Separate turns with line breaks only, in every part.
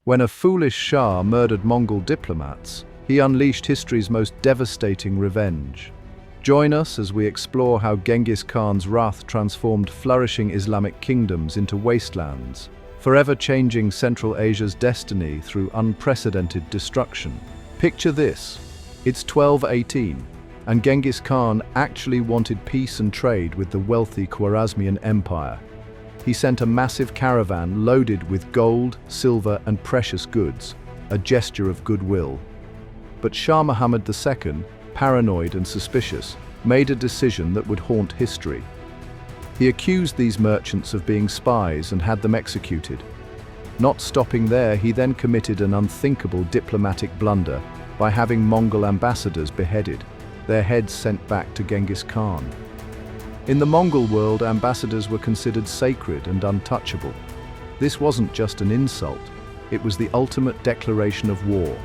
When a foolish Shah murdered Mongol diplomats, he unleashed history's most devastating revenge. Join us as we explore how Genghis Khan's wrath transformed flourishing Islamic kingdoms into wastelands, forever changing Central Asia's destiny through unprecedented destruction. Picture this: it's 1218, and Genghis Khan actually wanted peace and trade with the wealthy Khwarezmian Empire. He sent a massive caravan loaded with gold, silver, and precious goods, a gesture of goodwill. But Shah Muhammad II, paranoid and suspicious, made a decision that would haunt history. He accused these merchants of being spies and had them executed. Not stopping there, he then committed an unthinkable diplomatic blunder by having Mongol ambassadors beheaded, their heads sent back to Genghis Khan. In the Mongol world, ambassadors were considered sacred and untouchable. This wasn't just an insult, it was the ultimate declaration of war.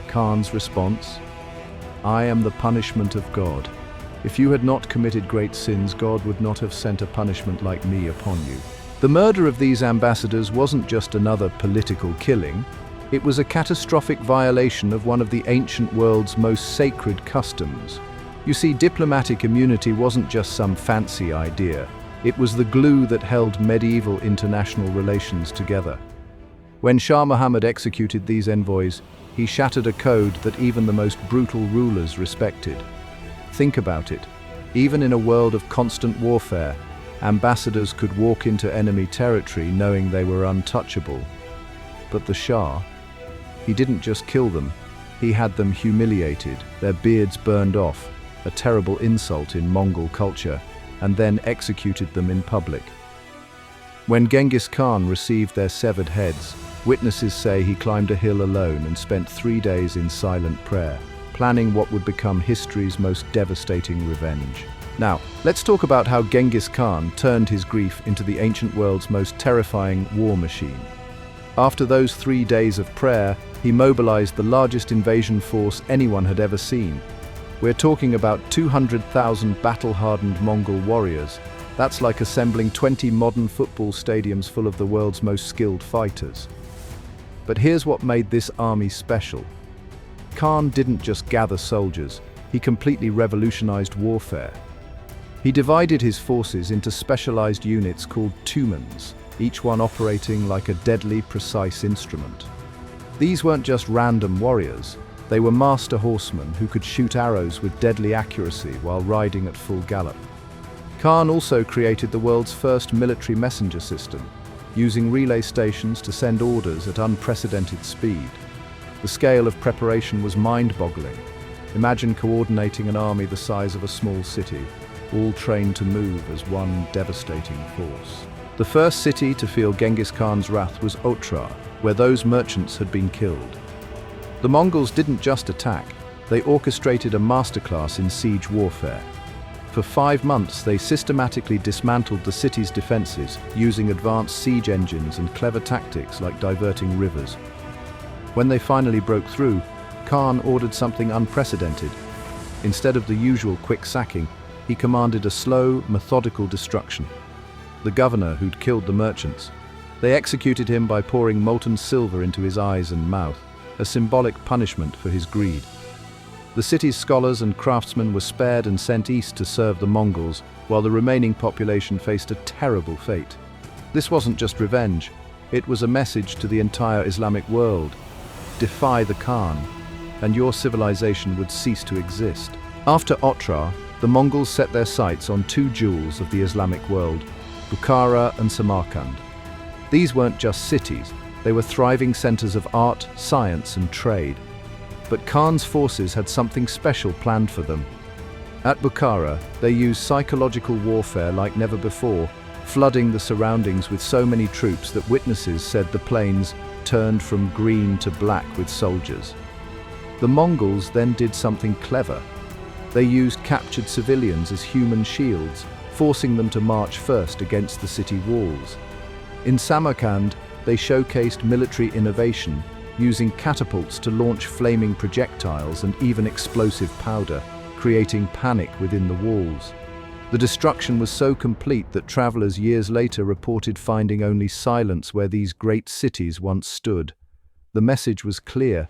Khan's response: "I am the punishment of God. If you had not committed great sins, God would not have sent a punishment like me upon you." The murder of these ambassadors wasn't just another political killing, it was a catastrophic violation of one of the ancient world's most sacred customs. You see, diplomatic immunity wasn't just some fancy idea, it was the glue that held medieval international relations together. When Shah Muhammad executed these envoys, he shattered a code that even the most brutal rulers respected. Think about it. Even in a world of constant warfare, ambassadors could walk into enemy territory knowing they were untouchable. But the Shah, he didn't just kill them, he had them humiliated, their beards burned off, a terrible insult in Mongol culture, and then executed them in public. When Genghis Khan received their severed heads, witnesses say he climbed a hill alone and spent 3 days in silent prayer, planning what would become history's most devastating revenge. Now, let's talk about how Genghis Khan turned his grief into the ancient world's most terrifying war machine. After those 3 days of prayer, he mobilized the largest invasion force anyone had ever seen. We're talking about 200,000 battle-hardened Mongol warriors. That's like assembling 20 modern football stadiums full of the world's most skilled fighters. But here's what made this army special. Khan didn't just gather soldiers, he completely revolutionized warfare. He divided his forces into specialized units called tumans, each one operating like a deadly, precise instrument. These weren't just random warriors. They were master horsemen who could shoot arrows with deadly accuracy while riding at full gallop. Khan also created the world's first military messenger system, using relay stations to send orders at unprecedented speed. The scale of preparation was mind-boggling. Imagine coordinating an army the size of a small city, all trained to move as one devastating force. The first city to feel Genghis Khan's wrath was Otrar, where those merchants had been killed. The Mongols didn't just attack, they orchestrated a masterclass in siege warfare. For 5 months, they systematically dismantled the city's defenses using advanced siege engines and clever tactics like diverting rivers. When they finally broke through, Khan ordered something unprecedented. Instead of the usual quick sacking, he commanded a slow, methodical destruction. The governor who'd killed the merchants, they executed him by pouring molten silver into his eyes and mouth, a symbolic punishment for his greed. The city's scholars and craftsmen were spared and sent east to serve the Mongols, while the remaining population faced a terrible fate. This wasn't just revenge, it was a message to the entire Islamic world. Defy the Khan, and your civilization would cease to exist. After Otrar, the Mongols set their sights on 2 jewels of the Islamic world, Bukhara and Samarkand. These weren't just cities, they were thriving centers of art, science, and trade. But Khan's forces had something special planned for them. At Bukhara, they used psychological warfare like never before, flooding the surroundings with so many troops that witnesses said the plains turned from green to black with soldiers. The Mongols then did something clever. They used captured civilians as human shields, forcing them to march first against the city walls. In Samarkand, they showcased military innovation, using catapults to launch flaming projectiles and even explosive powder, creating panic within the walls. The destruction was so complete that travelers years later reported finding only silence where these great cities once stood. The message was clear.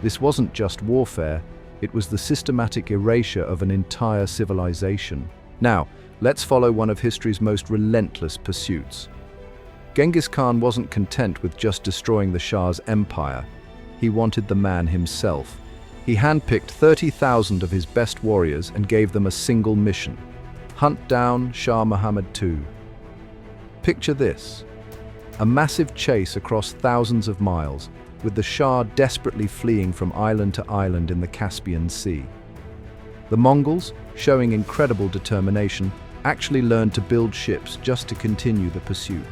This wasn't just warfare, it was the systematic erasure of an entire civilization. Now, let's follow one of history's most relentless pursuits. Genghis Khan wasn't content with just destroying the Shah's empire. He wanted the man himself. He handpicked 30,000 of his best warriors and gave them a single mission: hunt down Shah Muhammad II. Picture this: a massive chase across thousands of miles, with the Shah desperately fleeing from island to island in the Caspian Sea. The Mongols, showing incredible determination, actually learned to build ships just to continue the pursuit.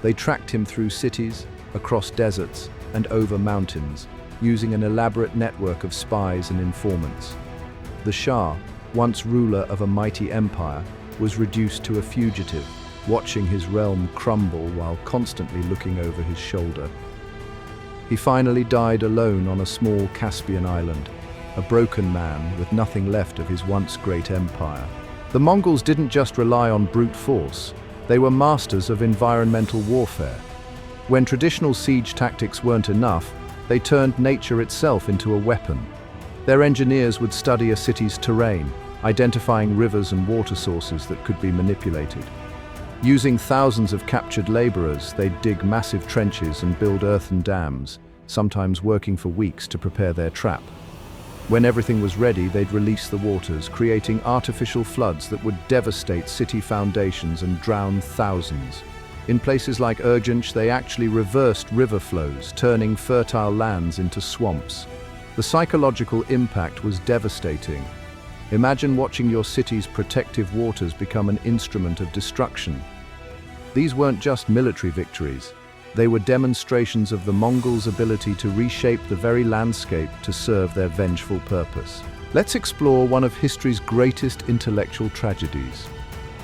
They tracked him through cities, across deserts, and over mountains, using an elaborate network of spies and informants. The Shah, once ruler of a mighty empire, was reduced to a fugitive, watching his realm crumble while constantly looking over his shoulder. He finally died alone on a small Caspian island, a broken man with nothing left of his once great empire. The Mongols didn't just rely on brute force, they were masters of environmental warfare. When traditional siege tactics weren't enough, they turned nature itself into a weapon. Their engineers would study a city's terrain, identifying rivers and water sources that could be manipulated. Using thousands of captured laborers, they'd dig massive trenches and build earthen dams, sometimes working for weeks to prepare their trap. When everything was ready, they'd release the waters, creating artificial floods that would devastate city foundations and drown thousands. In places like Urgench, they actually reversed river flows, turning fertile lands into swamps. The psychological impact was devastating. Imagine watching your city's protective waters become an instrument of destruction. These weren't just military victories. They were demonstrations of the Mongols' ability to reshape the very landscape to serve their vengeful purpose. Let's explore one of history's greatest intellectual tragedies.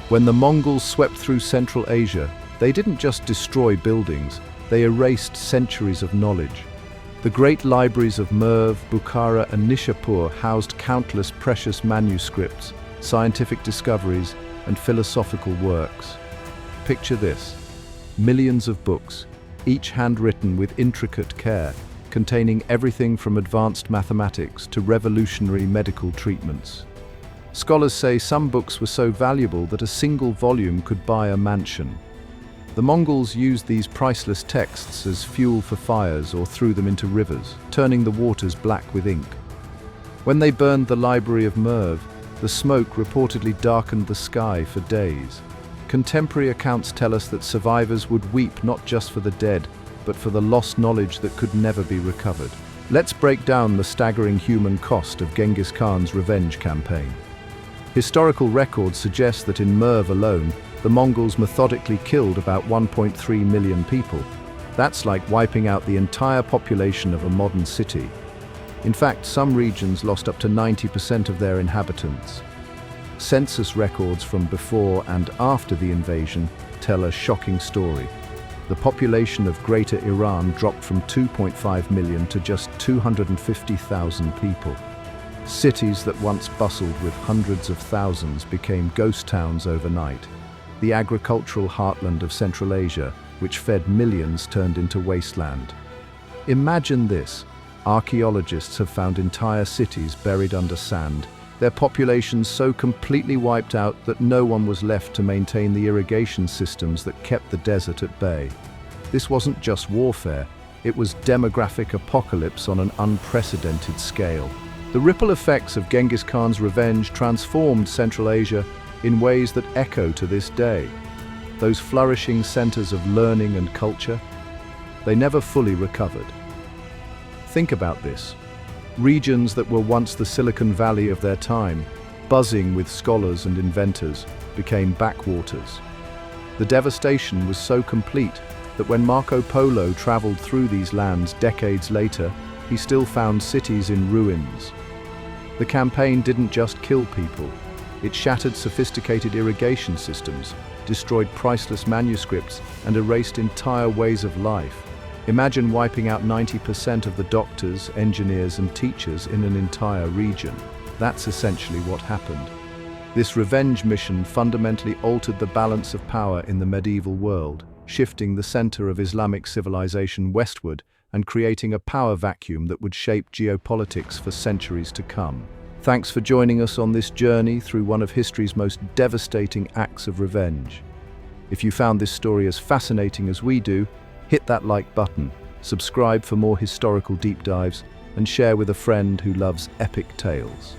When the Mongols swept through Central Asia, they didn't just destroy buildings, they erased centuries of knowledge. The great libraries of Merv, Bukhara, and Nishapur housed countless precious manuscripts, scientific discoveries, and philosophical works. Picture this: millions of books, each handwritten with intricate care, containing everything from advanced mathematics to revolutionary medical treatments. Scholars say some books were so valuable that a single volume could buy a mansion. The Mongols used these priceless texts as fuel for fires or threw them into rivers, turning the waters black with ink. When they burned the library of Merv, the smoke reportedly darkened the sky for days. Contemporary accounts tell us that survivors would weep not just for the dead, but for the lost knowledge that could never be recovered. Let's break down the staggering human cost of Genghis Khan's revenge campaign. Historical records suggest that in Merv alone, the Mongols methodically killed about 1.3 million people. That's like wiping out the entire population of a modern city. In fact, some regions lost up to 90% of their inhabitants. Census records from before and after the invasion tell a shocking story. The population of Greater Iran dropped from 2.5 million to just 250,000 people. Cities that once bustled with hundreds of thousands became ghost towns overnight. The agricultural heartland of Central Asia, which fed millions, turned into wasteland. Imagine this: archaeologists have found entire cities buried under sand, their populations so completely wiped out that no one was left to maintain the irrigation systems that kept the desert at bay. This wasn't just warfare, it was demographic apocalypse on an unprecedented scale. The ripple effects of Genghis Khan's revenge transformed Central Asia in ways that echo to this day. Those flourishing centers of learning and culture, they never fully recovered. Think about this. Regions that were once the Silicon Valley of their time, buzzing with scholars and inventors, became backwaters. The devastation was so complete that when Marco Polo traveled through these lands decades later, he still found cities in ruins. The campaign didn't just kill people, it shattered sophisticated irrigation systems, destroyed priceless manuscripts, and erased entire ways of life. Imagine wiping out 90% of the doctors, engineers, and teachers in an entire region. That's essentially what happened. This revenge mission fundamentally altered the balance of power in the medieval world, shifting the center of Islamic civilization westward and creating a power vacuum that would shape geopolitics for centuries to come. Thanks for joining us on this journey through one of history's most devastating acts of revenge. If you found this story as fascinating as we do, hit that like button, subscribe for more historical deep dives, and share with a friend who loves epic tales.